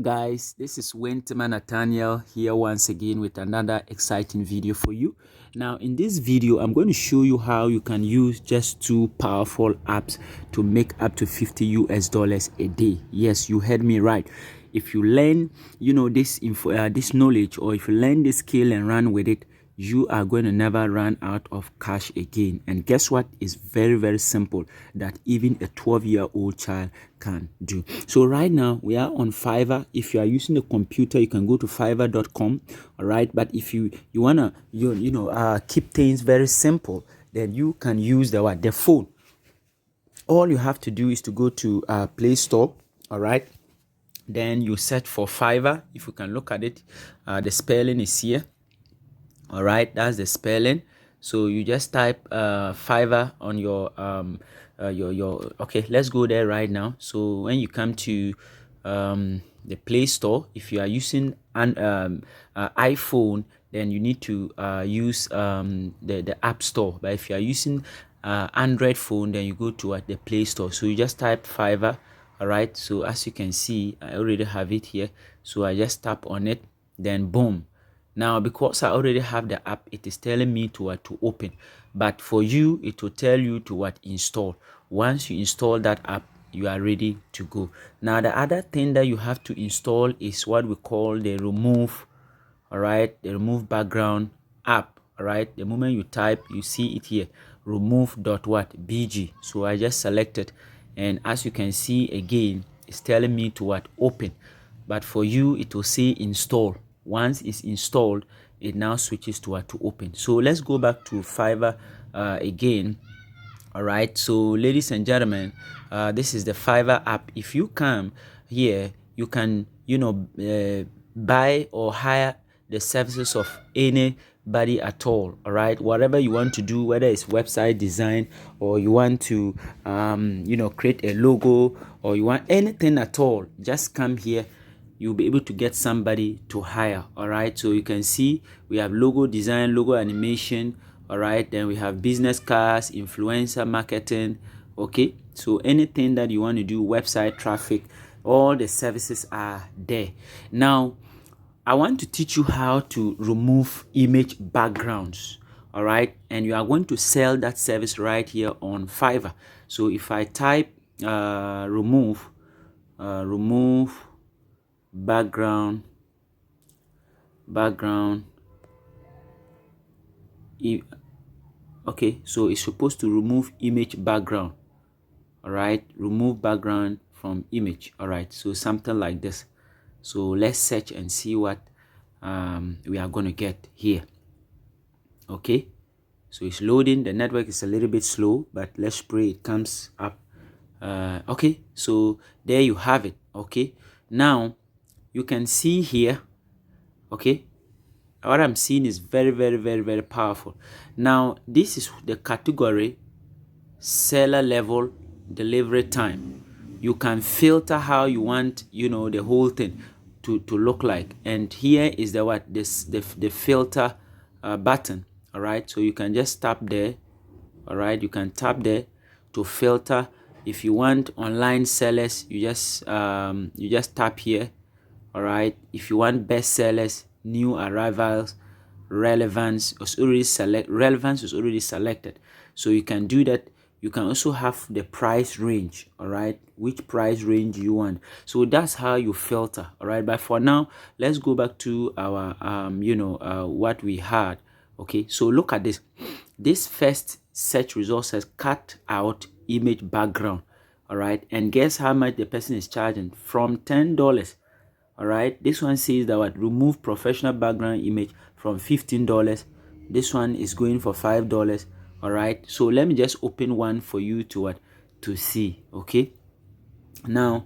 Guys, this is Wentman Nathaniel here once again with another exciting video for you. Now in this video I'm going to show you how you can use just two powerful apps to make up to $50 a day. Yes, you heard me right. If you learn this this knowledge, or if you learn this skill and run with it, you are going to never run out of cash again. And guess what? It's very simple that even a 12-year-old child can do. So right now we are on Fiverr. If you are using a computer, you can go to fiverr.com. all right, but if you wanna keep things very simple, then you can use the phone. All you have to do is to go to Playstore. all right, then you search for Fiverr. If you can look at it, the spelling is here. all right, that's the spelling. So you just type Fiverr on your okay, let's go there right now. So when you come to the Play Store, if you are using an iPhone, then you need to use the App Store. But if you are using Android phone, then you go to the Play Store. So you just type Fiverr. all right, so as you can see, I already have it here. So I just tap on it, then boom. Now, because I already have the app, it is telling me to open. But for you, it will tell you to install. Once you install that app, you are ready to go. Now, the other thing that you have to install is what we call the remove, all right, the remove background app. all right, the moment you type, you see it here, remove.bg. So I just selected, and as you can see again, it's telling me to open. But for you, it will say install. Once it's installed, it now switches to open. So let's go back to Fiverr again. all right, so ladies and gentlemen, this is the Fiverr app. If you come here, you can buy or hire the services of anybody at all. all right, whatever you want to do, whether it's website design, or you want to create a logo, or you want anything at all, just come here. You'll be able to get somebody to hire. all right, so you can see we have logo design, logo animation. all right, then we have business cards, influencer marketing. Okay, so anything that you want to do, website traffic, all the services are there. Now I want to teach you how to remove image backgrounds. all right, and you are going to sell that service right here on Fiverr. So if I type remove background okay, so it's supposed to remove image background. all right, remove background from image. all right, so something like this. So let's search and see what we are going to get here. Okay, so it's loading. The network is a little bit slow, but let's pray it comes up. Okay, so there you have it. Okay, now you can see here, okay, what I'm seeing is very powerful. Now this is the category, seller level, delivery time. You can filter how you want the whole thing to look like. And here is the filter button. all right, so you can just tap there. all right, you can tap there to filter. If you want online sellers, you just tap here. all right, if you want best sellers, new arrivals, relevance is already selected, so you can do that. You can also have the price range. all right, which price range you want. So that's how you filter. all right, but for now, let's go back to our what we had. Okay, so look at this. This first search result says cut out image background. all right, and guess how much the person is charging? From $10. all right, this one says that remove professional background image from $15. This one is going for $5. all right, so let me just open one for you to see. Okay, now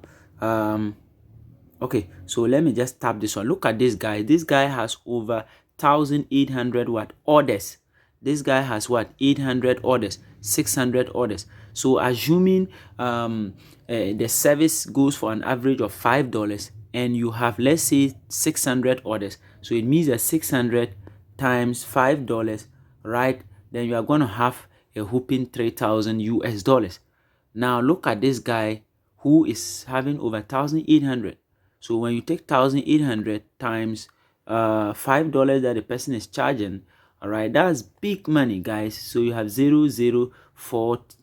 okay, so let me just tap this one. Look at this guy. This guy has over 1,800 orders. This guy has 800 orders, 600 orders. So assuming the service goes for an average of $5, and you have, let's say, 600 orders, so it means that 600 times $5, right, then you are going to have a whooping $3,000 US. Now look at this guy who is having over 1,800. So when you take 1,800 times $5 that the person is charging, all right, that's big money, guys. So you have 004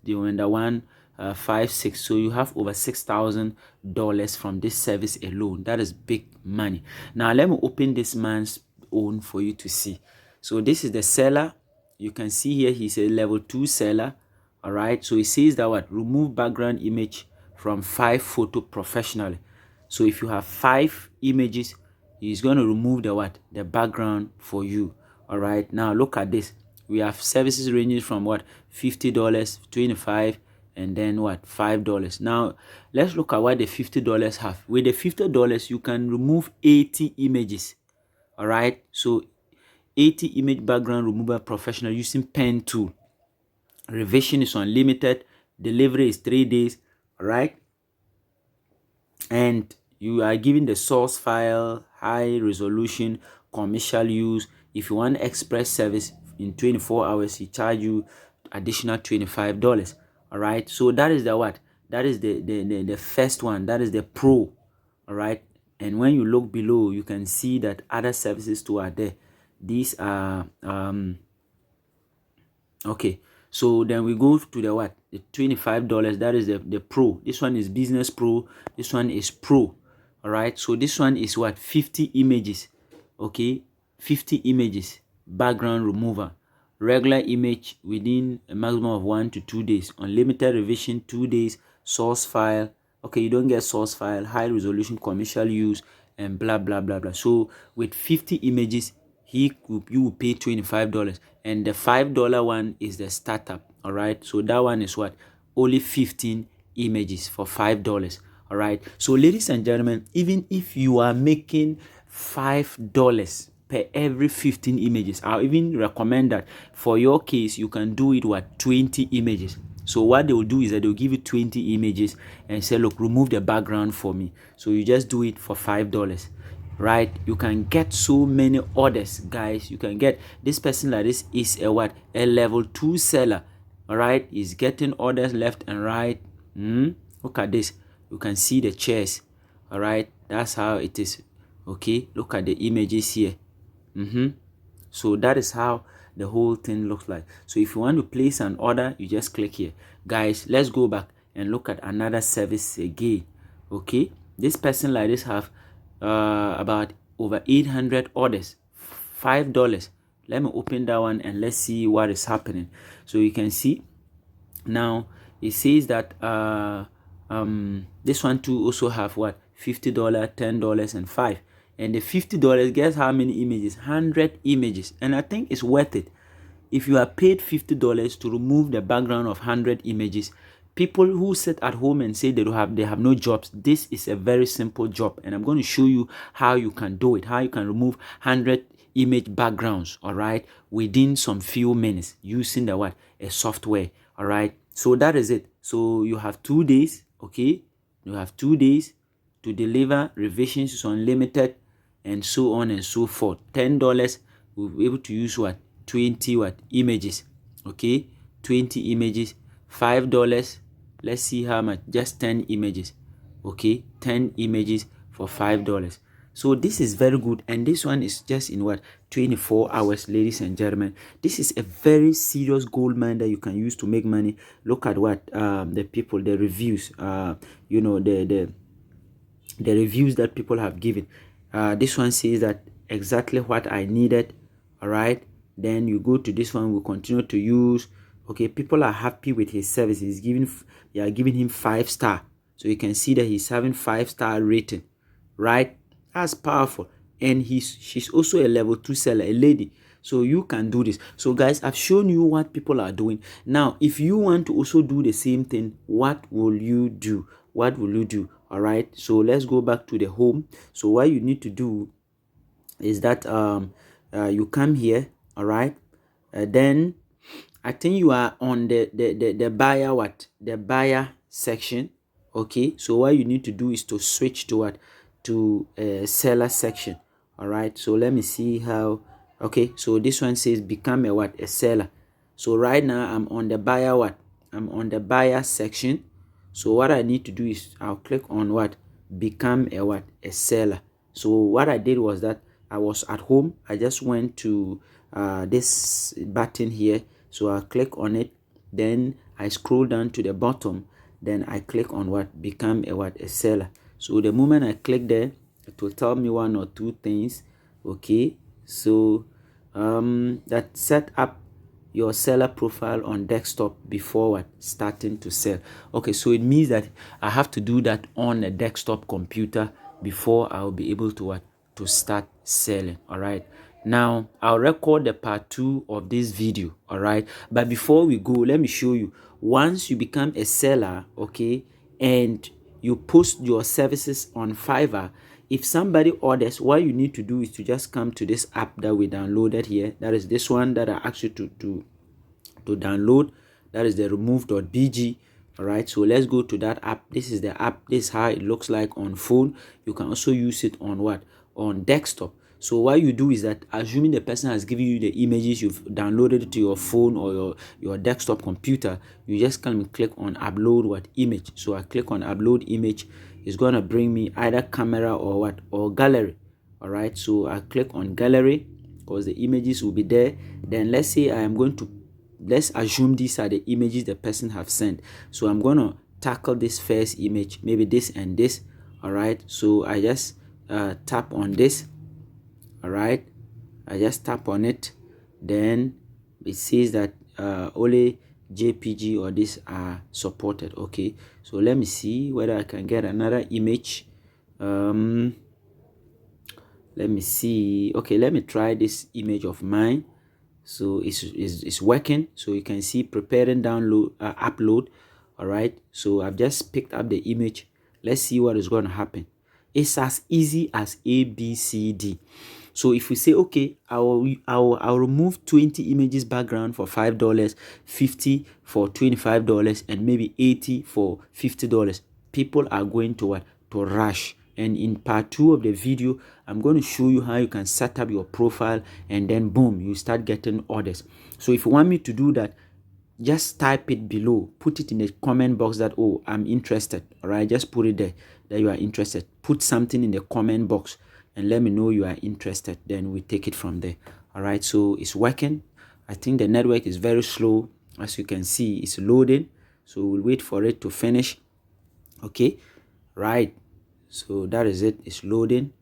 the one 56. So you have over $6,000 from this service alone. That is big money. Now let me open this man's own for you to see. So this is the seller. You can see here he's a level 2 seller. All right, so it says that what, remove background image from 5 photo professionally. So if you have 5 images, he's going to remove the what, the background for you. All right, now look at this. We have services ranging from what, $50, $25, and then what, $5. Now let's look at what the $50 have. With the $50 you can remove 80 images. All right, so 80 image background removal professional using pen tool. Revision is unlimited. Delivery is 3 days. All right, and you are given the source file, high resolution, commercial use. If you want express service in 24 hours, he charge you additional $25. All right, so that is the what, that is the first one. That is the pro. All right, and when you look below, you can see that other services too are there. These are okay, so then we go to the what, the $25. That is the pro. This one is business pro. This one is pro. All right, so this one is what, 50 images. Okay, 50 images, background remover, regular image within a maximum of 1 to 2 days, unlimited revision 2 days, source file. Okay, you don't get source file, high resolution, commercial use, and blah blah blah blah. So with 50 images, you will pay $25, and the $5 one is the startup. All right, so that one is what, only 15 images for $5. All right, so ladies and gentlemen, even if you are making $5 per every 15 images, I'll even recommend that for your case you can do it with 20 images. So what they will do is that they'll give you 20 images and say, look, remove the background for me. So you just do it for $5. Right, you can get so many orders, guys. You can get, this person like this is a what, a level 2 seller. All right, he's getting orders left and right. Look at this, you can see the chairs. All right, that's how it is. Okay, look at the images here. So that is how the whole thing looks like. So if you want to place an order, you just click here. Guys, let's go back and look at another service again. Okay, this person like this have about over 800 orders, $5. Let me open that one and let's see what is happening. So you can see now it says that this one too also have what, $50, $10, and $5. And the $50, guess how many images? 100 images. And I think it's worth it. If you are paid $50 to remove the background of 100 images, people who sit at home and say they have no jobs, this is a very simple job, and I'm going to show you how you can do it, how you can remove 100 image backgrounds, all right, within some few minutes using the what, a software. All right, so that is it. So you have 2 days. Okay, you have 2 days to deliver. Revisions is unlimited, and so on and so forth. $10, we'll be able to use what, 20 what, images. Okay, 20 images. $5, let's see how much, just 10 images. Okay, 10 images for $5. So this is very good, and this one is just in what, 24 hours, ladies and gentlemen. This is a very serious gold mine that you can use to make money. Look at what the people, the reviews, you know, the reviews that people have given. This one says that exactly what I needed. All right, then you go to this one, we continue to use. Okay, people are happy with his service. They are giving him 5-star. So you can see that he's having 5-star rating. Right, that's powerful. And she's also a level 2 seller, a lady. So you can do this. So guys, I've shown you what people are doing. Now if you want to also do the same thing, what will you do? What will you do? All right, so let's go back to the home. So what you need to do is that you come here. All right, then I think you are on the buyer, what, the buyer section. Okay, so what you need to do is to switch to what, to seller section. All right, so let me see how. Okay, so this one says become a what, a seller. So right now I'm on the buyer, what, I'm on the buyer section. So what I need to do is I'll click on what, become a what, a seller. So what I did was that I was at home. I just went to this button here, so I click on it, then I scroll down to the bottom, then I click on what, become a what, a seller. So the moment I click there, it will tell me one or two things. Okay, so that set up your seller profile on desktop before what, starting to sell. Okay, so it means that I have to do that on a desktop computer before I'll be able to what, to start selling. All right, now I'll record the part 2 of this video. All right, but before we go, let me show you. Once you become a seller, okay, and you post your services on Fiverr, if somebody orders, what you need to do is to just come to this app that we downloaded here. That is this one that I asked you to download. That is the remove.bg. All right, so let's go to that app. This is the app. This is how it looks like on phone. You can also use it on what, on desktop. So what you do is that, assuming the person has given you the images, you've downloaded it to your phone or your desktop computer, you just come and click on upload what, image. So I click on upload image. It's gonna bring me either camera or what, or gallery. All right, so I click on gallery because the images will be there. Then let's say I am going to, let's assume these are the images the person have sent. So I'm gonna tackle this first image, maybe this and this. All right, so I just tap on this. All right, I just tap on it, then it says that only JPG or this are supported. Okay, so let me see whether I can get another image. Let me see. Okay, let me try this image of mine. So it's working. So you can see preparing download, upload. All right, so I've just picked up the image. Let's see what is going to happen. It's as easy as ABCD. So if we say, okay, I'll remove 20 images background for $5, 50 for $25, and maybe 80 for $50, people are going to what, to rush. And in part 2 of the video, I'm going to show you how you can set up your profile, and then boom, you start getting orders. So if you want me to do that, just type it below, put it in the comment box that, oh, I'm interested. All right, just put it there that you are interested. Put something in the comment box and let me know you are interested, then we take it from there. All right, so it's working. I think the network is very slow. As you can see, it's loading, so we'll wait for it to finish. Okay, right, so that is it. It's loading.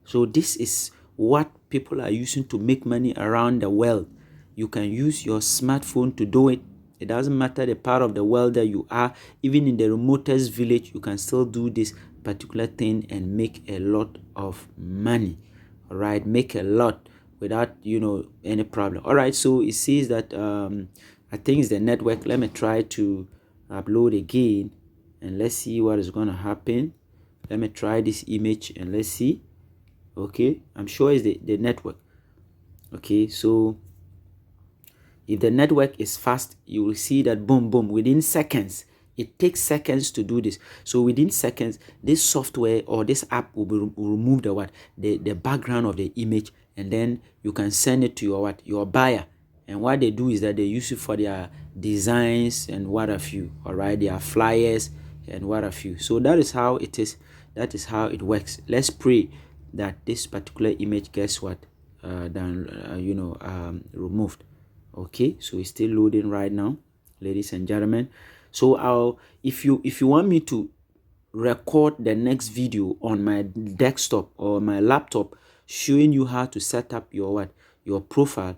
So this is what people are using to make money around the world. You can use your smartphone to do it. It doesn't matter the part of the world that you are. Even in the remotest village, you can still do this particular thing and make a lot of money. All right, make a lot without, you know, any problem. All right, so it says that I think it's the network. Let me try to upload again and let's see what is going to happen. Let me try this image and let's see. Okay, I'm sure it's the network. Okay, so if the network is fast, you will see that boom, boom, within seconds. It takes seconds to do this. So within seconds, this software or this app will remove the what, the background of the image, and then you can send it to your what, your buyer. And what they do is that they use it for their designs and what have you. All right, their flyers and what have you. So that is how it is. That is how it works. Let's pray that this particular image gets what, removed. Okay, so it's still loading right now, ladies and gentlemen. So if you want me to record the next video on my desktop or my laptop showing you how to set up your what, your profile,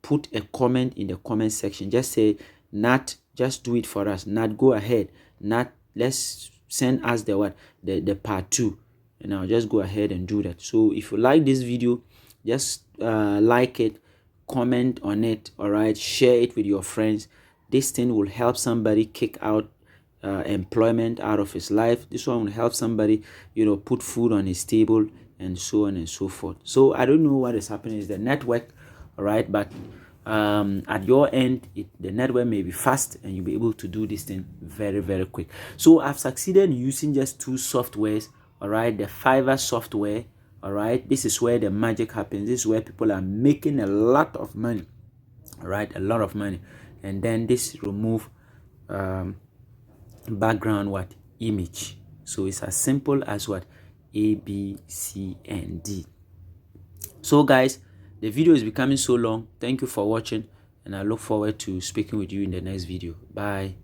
put a comment in the comment section. Just say, Nat, just do it for us. Nat, go ahead. Nat, let's send us the what, the part 2, and I'll just go ahead and do that. So if you like this video, just like it, comment on it. All right, share it with your friends. This thing will help somebody kick out employment out of his life. This one will help somebody, you know, put food on his table, and so on and so forth. So I don't know what is happening is the network. All right, but at your end, the network may be fast and you'll be able to do this thing very, very quick. So I've succeeded using just 2 softwares. All right, the Fiverr software. All right, this is where the magic happens. This is where people are making a lot of money. All right, a lot of money. And then this remove background what, image. So it's as simple as what? A, B, C, and D. So guys, the video is becoming so long. Thank you for watching, and I look forward to speaking with you in the next video. Bye.